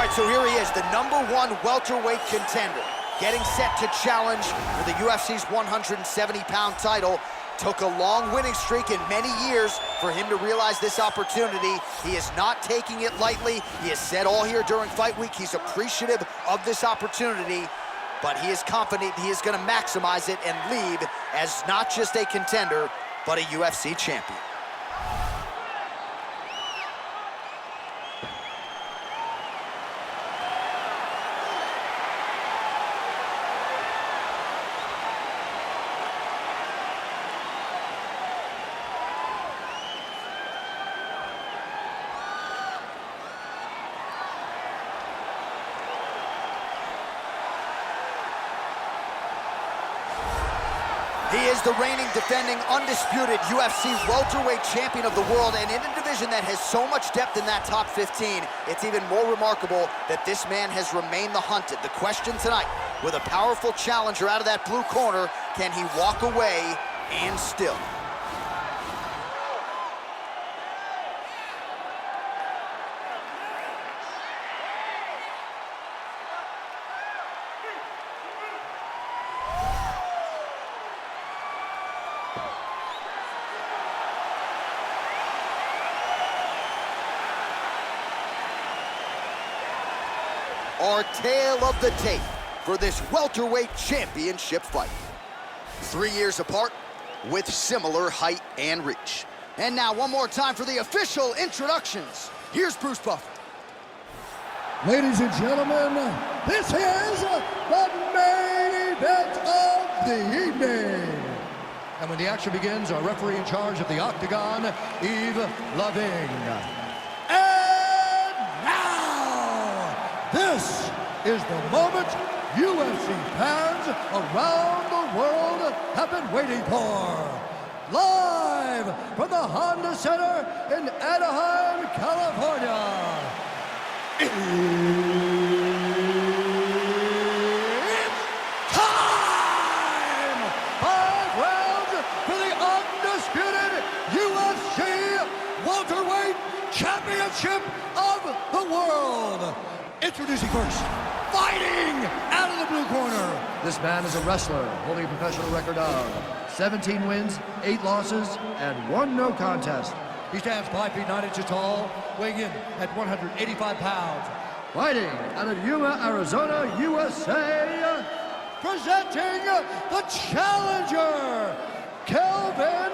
right, so here he is, the #1 welterweight contender, getting set to challenge for the UFC's 170-pound title. Took a long winning streak in many years for him to realize this opportunity. He is not taking it lightly. He has said all here during fight week he's appreciative of this opportunity, but he is confident he is going to maximize it and leave as not just a contender, but a UFC champion. He is the reigning, defending, undisputed UFC welterweight champion of the world, and in a division that has so much depth in that top 15, it's even more remarkable that this man has remained the hunted. The question tonight, with a powerful challenger out of that blue corner, can he walk away and still? Our tale of the tape for this welterweight championship fight. 3 years apart with similar height and reach. And now one more time for the official introductions. Here's Bruce Buffer. Ladies and gentlemen, this is the main event of the evening. And when the action begins, our referee in charge of the Octagon, Yves Lavigne. This is the moment UFC fans around the world have been waiting for. Live from the Honda Center in Anaheim, California. It's time! 5 rounds for the undisputed UFC welterweight championship of the world. Introducing first, fighting out of the blue corner. This man is a wrestler holding a professional record of 17 wins, 8 losses, and 1 no contest. He stands 5 feet 9 inches tall, weighing in at 185 pounds. Fighting out of Yuma, Arizona, USA, presenting the challenger, Kelvin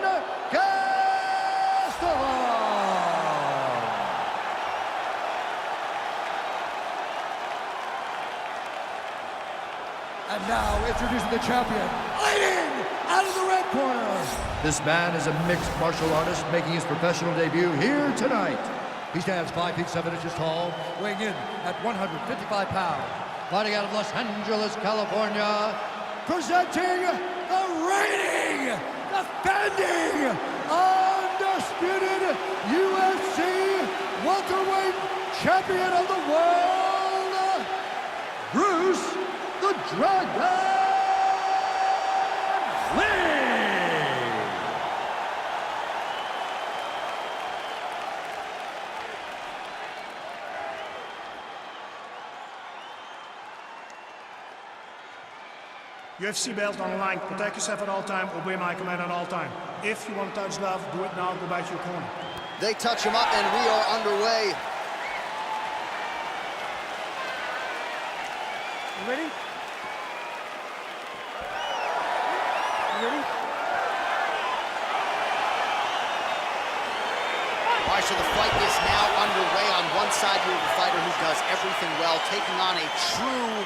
Gastelum. And now, introducing the champion, fighting out of the red corner. This man is a mixed martial artist making his professional debut here tonight. He stands 5 feet 7 inches tall, weighing in at 155 pounds. Fighting out of Los Angeles, California, presenting the reigning, defending, undisputed UFC welterweight champion of the world, Bruce the Dragon Lee! UFC belt on the line. Protect yourself at all time. Obey my command at all time. If you want to touch love, do it now. Go back to your corner. They touch him up and we are underway. You ready? Ready? All right, so the fight is now underway. On one side, you have a fighter who does everything well, taking on a true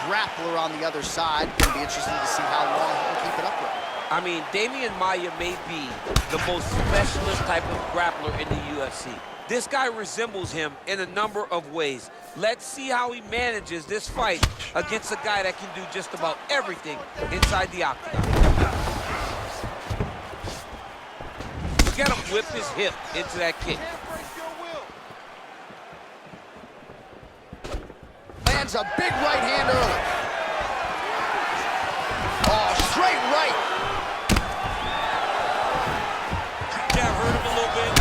grappler on the other side. It's going to be interesting to see how long he can keep it upright. I mean, Damian Maia may be the most specialist type of grappler in the UFC. This guy resembles him in a number of ways. Let's see how he manages this fight against a guy that can do just about everything inside the octagon. Look at him whip his hip into that kick. Lands a big right hand early. Oh, straight right. Yeah, hurt him a little bit.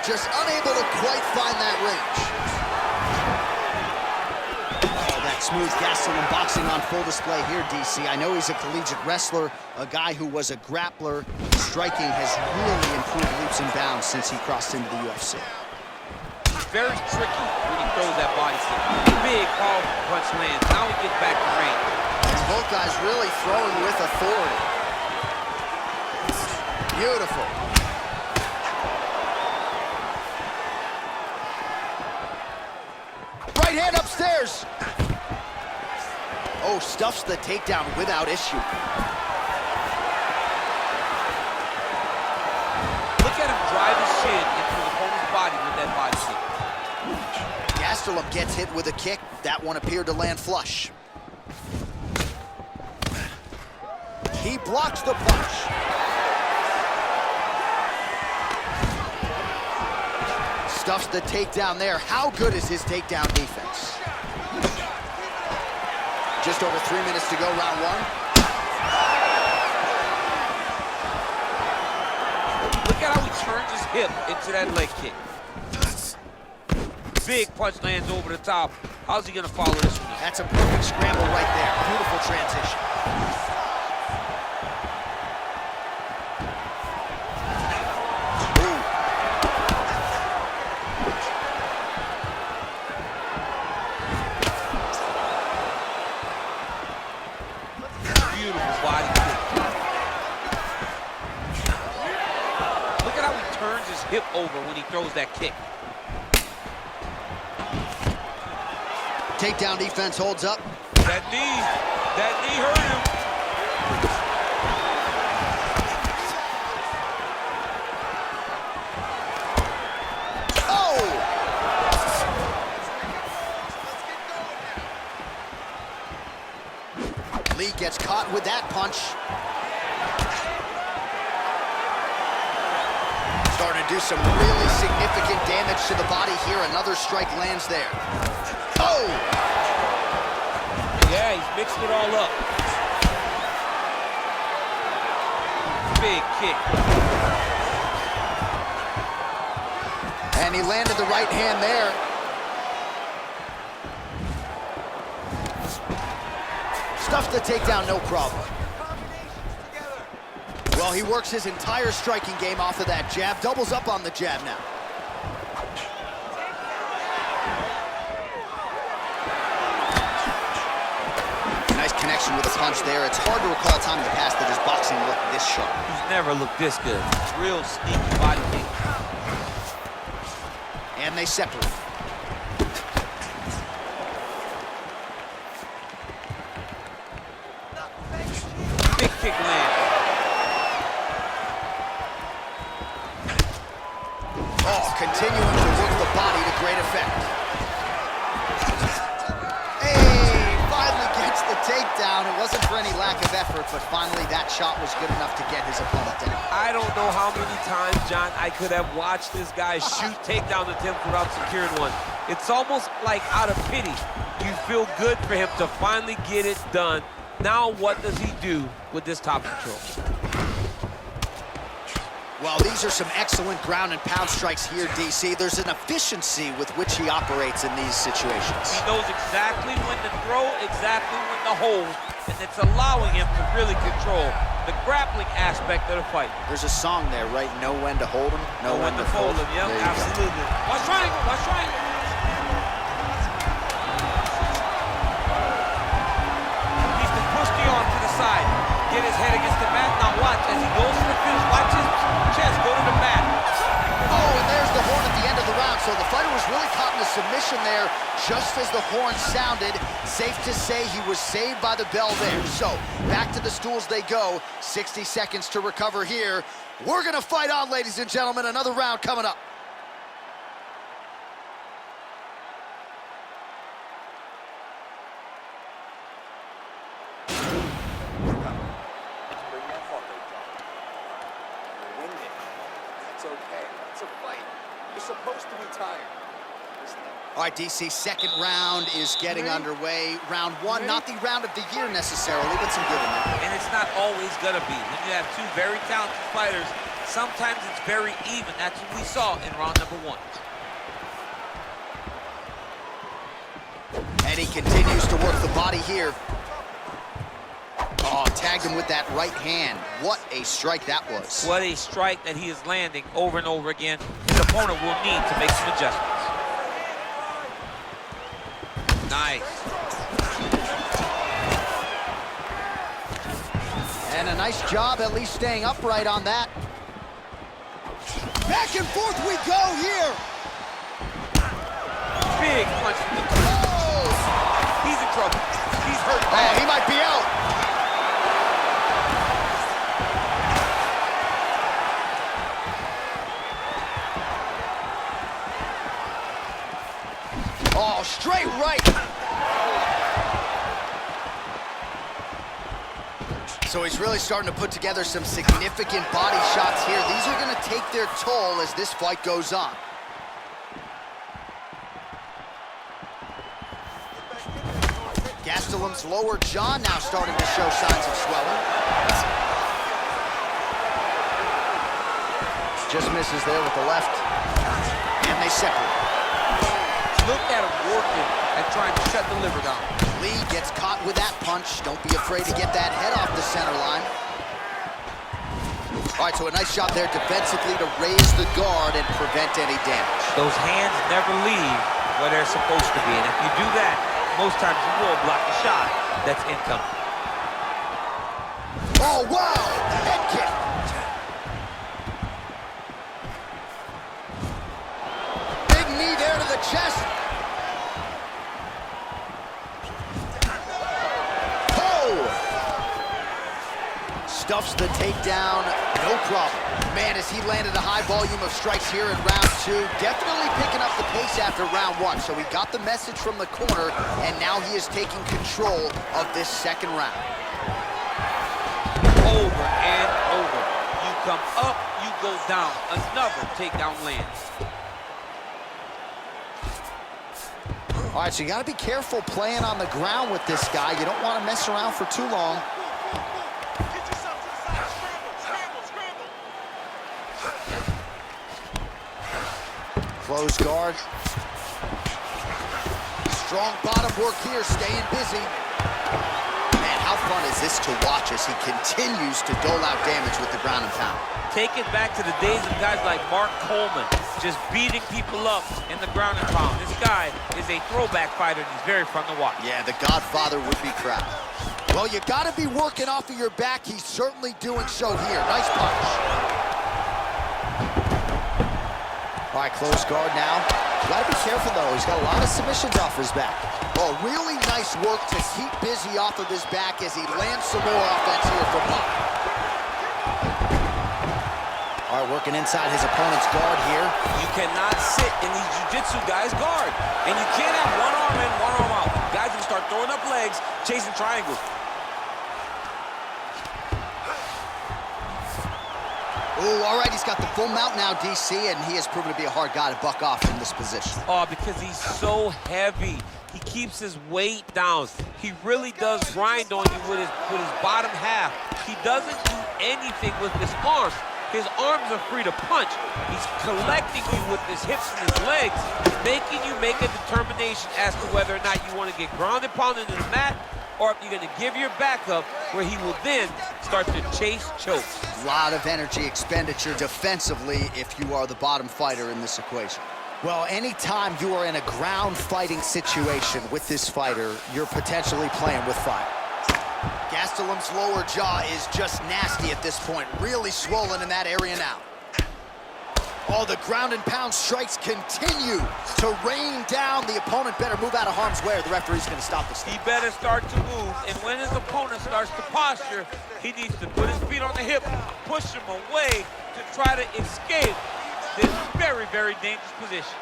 Just unable to quite find that range. Smooth Gastelum boxing on full display here, DC. I know he's a collegiate wrestler, a guy who was a grappler. Striking has really improved leaps and bounds since he crossed into the UFC. Very tricky when he throws that body stick. Big, powerful punch lands. Now he gets back to range. And both guys really throwing with authority. Beautiful. Right hand upstairs. Oh, stuffs the takedown without issue. Look at him drive his shin into the opponent's body with that body kick. Gastelum gets hit with a kick. That one appeared to land flush. He blocks the punch. Stuffs the takedown there. How good is his takedown defense? Just over 3 minutes to go, round one. Look at how he turns his hip into that leg kick. Big punch lands over the top. How's he gonna follow this one up? That's a perfect scramble right there. Beautiful transition. Ooh. Beautiful body kick. Look at how he turns his hip over when he throws that kick. Takedown defense holds up. That knee hurt him. Oh! Lee gets caught with that punch. Starting to do some really significant damage to the body here. Another strike lands there. Oh! Yeah, he's mixing it all up. Big kick. And he landed the right hand there. Stuffs the takedown, no problem. Well, he works his entire striking game off of that jab. Doubles up on the jab now. Nice connection with a punch there. It's hard to recall a time in the past that his boxing looked this sharp. He's never looked this good. Real sneaky body kick. And they separate. Big kick land. Oh, continuing to work the body to great effect. Hey, finally gets the takedown. It wasn't for any lack of effort, but finally that shot was good enough to get his opponent down. I don't know how many times, John, I could have watched this guy shoot takedown attempts without securing one. It's almost like out of pity. You feel good for him to finally get it done. Now what does he do with this top control? Well, these are some excellent ground and pound strikes here, DC. There's an efficiency with which he operates in these situations. He knows exactly when to throw, exactly when to hold, and it's allowing him to really control the grappling aspect of the fight. There's a song there, right? Know when to hold him, know when to fold him. Yep, absolutely. Watch triangle, watch triangle. He's to push the arm to the side, get his head against the mat. Now watch as he goes to the finish. Watch his chest go to the mat. Oh, and there's the horn at the end of the round. So the fighter was really caught in a submission there just as the horn sounded. Safe to say he was saved by the bell there. So back to the stools they go. 60 seconds to recover here. We're going to fight on, ladies and gentlemen. Another round coming up. All right, DC, second round is getting underway. Round one, not the round of the year necessarily, but some good in there. And it's not always gonna be. When you have two very talented fighters, sometimes it's very even. That's what we saw in round number one. And he continues to work the body here. Oh, tagged him with that right hand. What a strike that was. What a strike that he is landing over and over again. His opponent will need to make some adjustments. Nice. And a nice job at least staying upright on that. Back and forth we go here. Big punch from the clinch. Oh! He's in trouble. He's hurt Oh, bad. he might be out. Oh, straight right. So he's really starting to put together some significant body shots here. These are going to take their toll as this fight goes on. Gastelum's lower jaw now starting to show signs of swelling. Just misses there with the left. And they separate. Look at him working and trying to shut the liver down. Lee gets caught with that punch. Don't be afraid to get that head off the center line. All right, so a nice shot there defensively to raise the guard and prevent any damage. Those hands never leave where they're supposed to be. And if you do that, most times you will block the shot that's incoming. Oh, wow! Head kick. Big knee there to the chest. Stuffs the takedown, no problem. Man, as he landed a high volume of strikes here in round 2, definitely picking up the pace after round 1. So he got the message from the corner, and now he is taking control of this second round. Over and over. You come up, you go down. Another takedown lands. All right, so you got to be careful playing on the ground with this guy. You don't want to mess around for too long. Close guard. Strong bottom work here, staying busy. Man, how fun is this to watch as he continues to dole out damage with the ground and pound. Take it back to the days of guys like Mark Coleman, just beating people up in the ground and pound. This guy is a throwback fighter, and he's very fun to watch. Yeah, the Godfather would be proud. Well, you got to be working off of your back. He's certainly doing so here. Nice punch. All right, close guard now. Got to be careful, though. He's got a lot of submissions off his back. Oh, really nice work to keep busy off of his back as he lands some more offense here from Mark. All right, working inside his opponent's guard here. You cannot sit in these jiu-jitsu guys' guard. And you can't have one arm in, one arm out. Guys will start throwing up legs, chasing triangles. Oh, all right, he's got the full mount now, DC, and he has proven to be a hard guy to buck off from this position. Oh, because he's so heavy. He keeps his weight down. He really does grind on you with his bottom half. He doesn't do anything with his arms. His arms are free to punch. He's collecting you with his hips and his legs, making you make a determination as to whether or not you want to get grounded, pounded in the mat, or if you're going to give your back up, where he will then start to chase chokes. A lot of energy expenditure defensively if you are the bottom fighter in this equation. Well, anytime you are in a ground fighting situation with this fighter, you're potentially playing with fire. Gastelum's lower jaw is just nasty at this point, really swollen in that area now. Oh, the ground and pound strikes continue to rain down. The opponent better move out of harm's way or the referee's going to stop this thing. He better start to move, and when his opponent starts to posture, he needs to put his feet on the hip, push him away to try to escape this very, very dangerous position.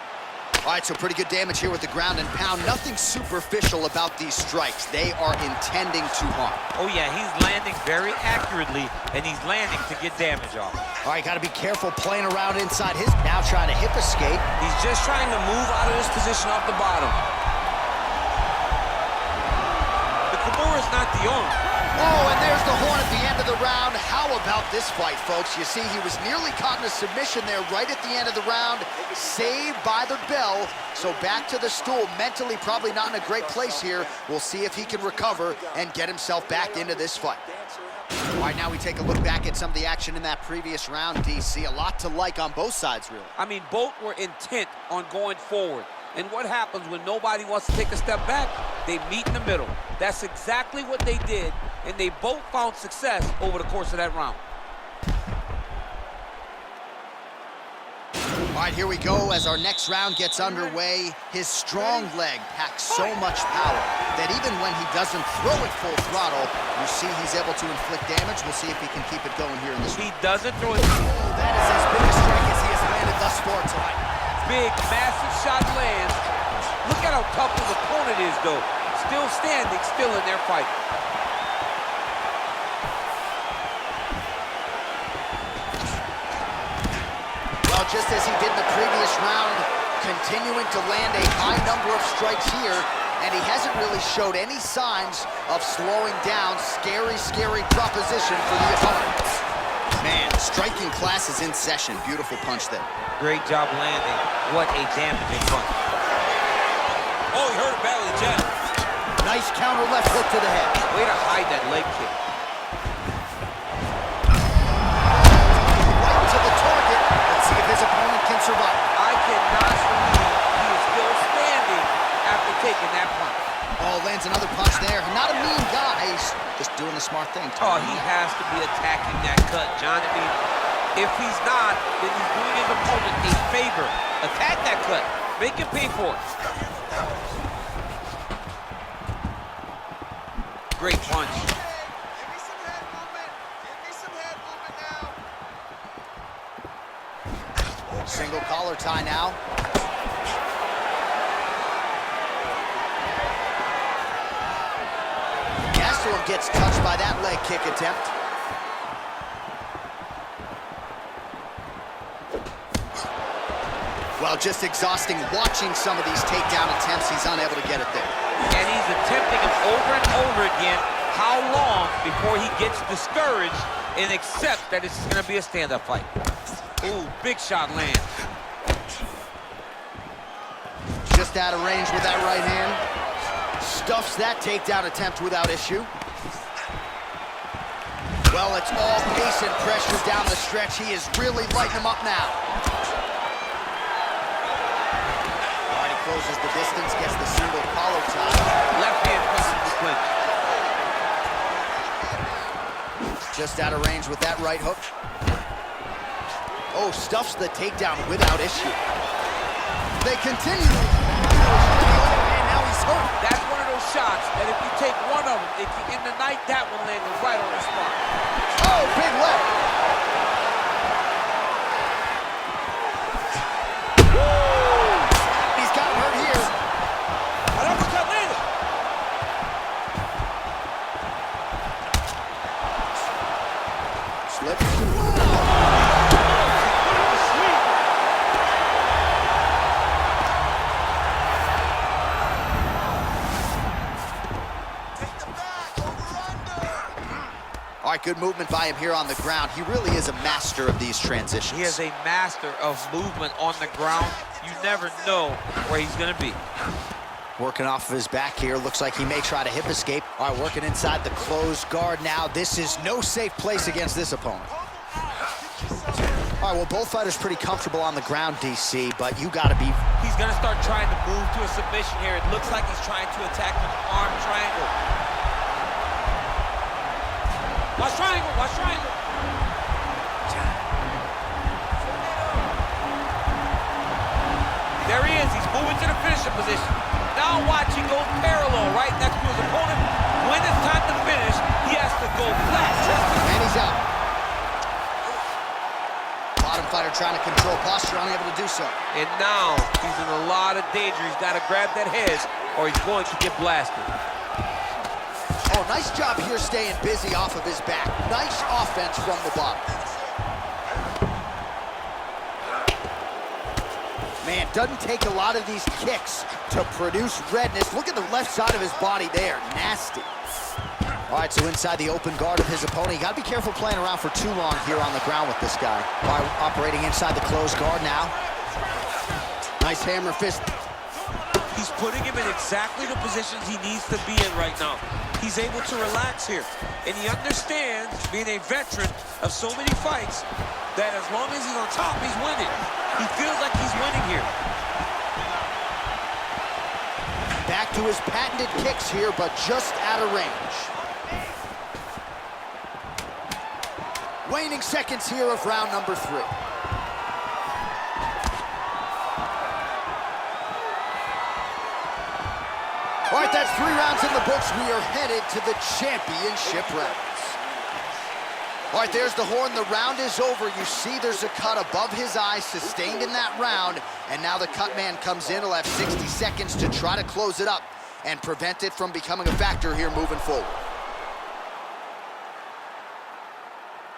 All right, so pretty good damage here with the ground and pound. Nothing superficial about these strikes. They are intending to harm. Oh, yeah, he's landing very accurately, and he's landing to get damage off. All right, got to be careful playing around inside his. Now trying to hip escape. He's just trying to move out of this position off the bottom. The Kimura's not the arm. Oh, and there's the horn at the end of the round. How about this fight, folks? You see, he was nearly caught in a submission there right at the end of the round, saved by the bell. So back to the stool, mentally probably not in a great place here. We'll see if he can recover and get himself back into this fight. All right, now we take a look back at some of the action in that previous round, DC. A lot to like on both sides, really. I mean, both were intent on going forward. And what happens when nobody wants to take a step back? They meet in the middle. That's exactly what they did, and they both found success over the course of that round. All right, here we go as our next round gets underway. His strong leg packs so much power that even when he doesn't throw it full throttle, you see he's able to inflict damage. We'll see if he can keep it going here in this round. He doesn't throw it. That is as big a strike as he has landed thus far tonight. Big, massive shot lands. Look at how tough his opponent is, though. Still standing, still in their fight. Well, just as he did in the previous round, continuing to land a high number of strikes here, and he hasn't really showed any signs of slowing down. Scary, scary proposition for the opponent. Man, striking class is in session. Beautiful punch there. Great job landing. What a damaging punch. Oh, he heard a belly jab. Nice counter left hook to the head. Way to hide that leg kick. Right to the target. Let's see if his opponent can survive. I cannot believe he is still standing after taking that punch. Oh, lands another punch there. Not a mean guy. He's just doing the smart thing. Oh, he has to be attacking that cut, John. I mean, if he's not, then he's doing his opponent a favor. Attack that cut. Make him pay for it. Great punch. Give me some head movement. Give me some head movement now. Single collar tie now. Gastelum gets touched by that leg kick attempt. Well, just exhausting watching some of these takedown attempts. He's unable to get it there. And he's attempting them over and over again. How long before he gets discouraged and accepts that it's going to be a stand-up fight? Ooh, big shot lands. Just out of range with that right hand. Stuffs that takedown attempt without issue. Well, it's all pace and pressure down the stretch. He is really lighting him up now. All right, he closes the distance, gets the single collar tie. Left hand presses the clinch. Just out of range with that right hook. Oh, stuffs the takedown without issue. They continue. And now he's hurt. That's one of those shots that if you take one of them, if you end the night, that one landed right on the spot. Oh, big left. He's got him hurt here. An uppercut landed. Slips. All right, good movement by him here on the ground. He really is a master of these transitions. He is a master of movement on the ground. You never know where he's going to be. Working off of his back here. Looks like he may try to hip escape. All right, working inside the closed guard now. This is no safe place against this opponent. All right, well, both fighters pretty comfortable on the ground, DC, but you got to be... He's going to start trying to move to a submission here. It looks like he's trying to attack an arm triangle. Watch triangle, watch triangle. There he is, he's moving to the finishing position. Now watch, he goes parallel right next to his opponent. When it's time to finish, he has to go flat. And he's out. Bottom fighter trying to control posture, unable to do so. And now he's in a lot of danger. He's got to grab that head or he's going to get blasted. Oh, nice job here staying busy off of his back. Nice offense from the bottom. Man, doesn't take a lot of these kicks to produce redness. Look at the left side of his body there. Nasty. All right, so inside the open guard of his opponent. You got to be careful playing around for too long here on the ground with this guy. All right, operating inside the closed guard now. Nice hammer fist. He's putting him in exactly the positions he needs to be in right now. He's able to relax here. And he understands, being a veteran of so many fights, that as long as he's on top, he's winning. He feels like he's winning here. Back to his patented kicks here, but just out of range. Waning seconds here of round number 3. All right, that's 3 rounds in the books. We are headed to the championship rounds. All right, there's the horn. The round is over. You see there's a cut above his eye, sustained in that round. And now the cut man comes in. He'll have 60 seconds to try to close it up and prevent it from becoming a factor here moving forward.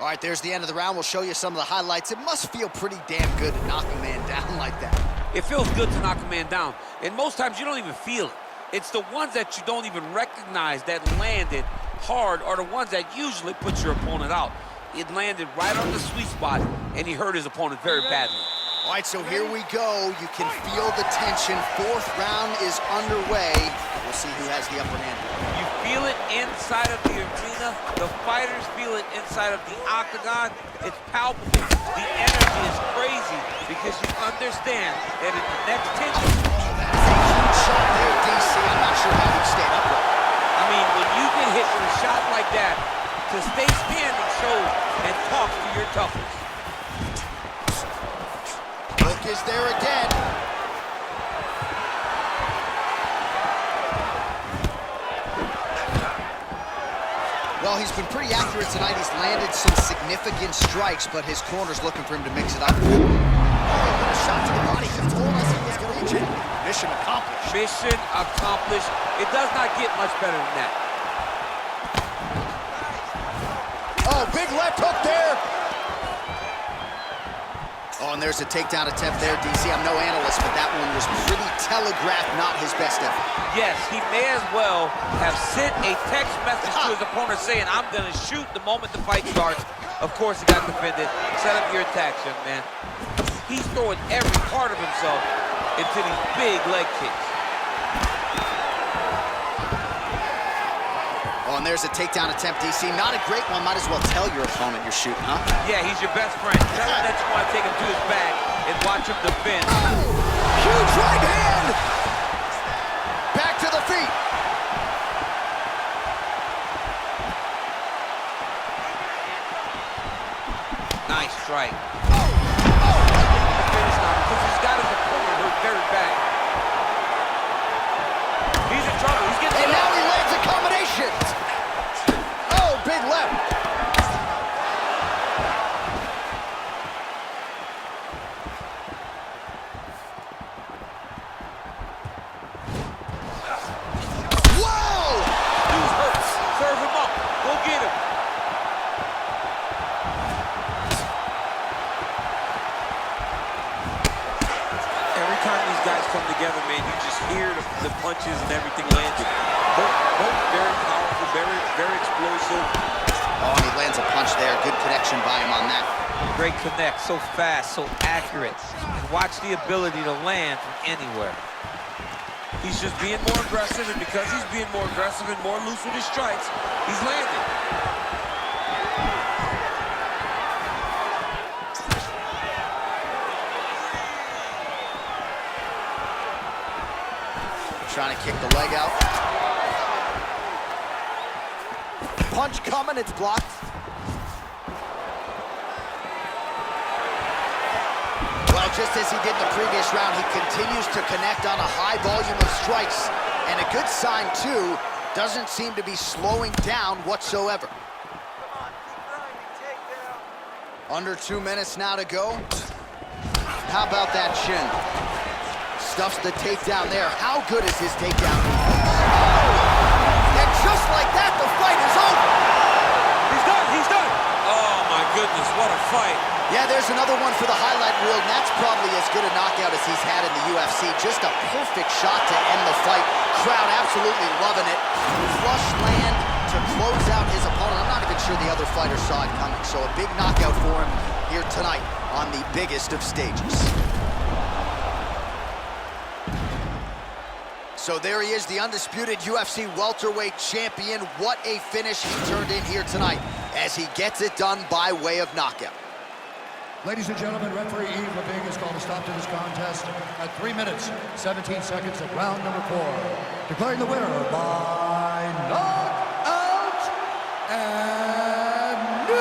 All right, there's the end of the round. We'll show you some of the highlights. It must feel pretty damn good to knock a man down like that. It feels good to knock a man down. And most times you don't even feel it. It's the ones that you don't even recognize that landed hard are the ones that usually put your opponent out. It landed right on the sweet spot, and he hurt his opponent very badly. All right, so here we go. You can feel the tension. 4th round is underway. We'll see who has the upper hand. You feel it inside of the arena. The fighters feel it inside of the octagon. It's palpable. The energy is crazy because you understand that in the next 10 years, Shot there, DC. I'm not sure how he stayed upright. I mean, when you get hit with a shot like that, to stay standing shows and talks to your toughness. Look is there again. Well, he's been pretty accurate tonight. He's landed some significant strikes, but his corner's looking for him to mix it up. Oh, what a shot to the body. He told us he was going to reach it. Mission accomplished. Mission accomplished. It does not get much better than that. Oh, big left hook there. Oh, and there's a takedown attempt there, DC. I'm no analyst, but that one was pretty telegraphed, not his best effort. Yes, he may as well have sent a text message to his opponent saying, I'm going to shoot the moment the fight starts. Of course, he got defended. Set up your attacks, young man. He's throwing every part of himself into these big leg kicks. Oh, and there's a takedown attempt, DC. Not a great one. Might as well tell your opponent you're shooting, huh? Yeah, he's your best friend. Tell him that you want to take him to his back and watch him defend. Huge right hand! Back to the feet. Nice strike. Finish now because he's got his opponent hurt very bad. He's in trouble. He's getting And now he lands a combination. Oh, big left. Whoa! Dude's hurt. Serve him up. Go get him. Every time these guys come together, man, you just hear the punches and everything landing. Both very powerful, very explosive. Oh, and he lands a punch there. Good connection by him on that. Great connect, so fast, so accurate. And watch the ability to land from anywhere. He's just being more aggressive, and because he's being more aggressive and more loose with his strikes, he's landing. Trying to kick the leg out. Punch coming, it's blocked. Well, just as he did in the previous round, he continues to connect on a high volume of strikes. And a good sign, too, doesn't seem to be slowing down whatsoever. Under 2 minutes now to go. How about that shin? Stuffs the takedown there. How good is his takedown defense? Oh! And just like that, the fight is over. He's done, he's done. Oh my goodness, what a fight. Yeah, there's another one for the highlight reel, and that's probably as good a knockout as he's had in the UFC. Just a perfect shot to end the fight. Crowd absolutely loving it. Flush land to close. throws out his opponent. I'm not even sure the other fighter saw it coming. So a big knockout for him here tonight on the biggest of stages. So there he is, the undisputed UFC welterweight champion. What a finish he turned in here tonight as he gets it done by way of knockout. Ladies and gentlemen, referee Yves Leving has called a stop to this contest at 3 minutes, 17 seconds of round number 4. Declaring the winner by knockout and new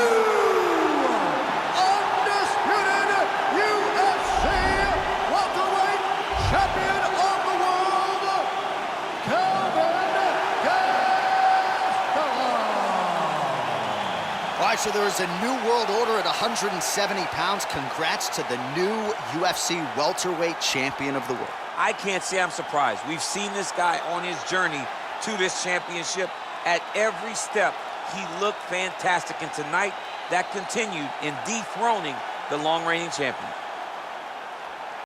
undisputed UFC welterweight champion of the world, Gastelum. All right, so there is a new world order at 170 pounds. Congrats to the new UFC welterweight champion of the world. I can't say I'm surprised. We've seen this guy on his journey to this championship. At every step, he looked fantastic. And tonight, that continued in dethroning the long-reigning champion.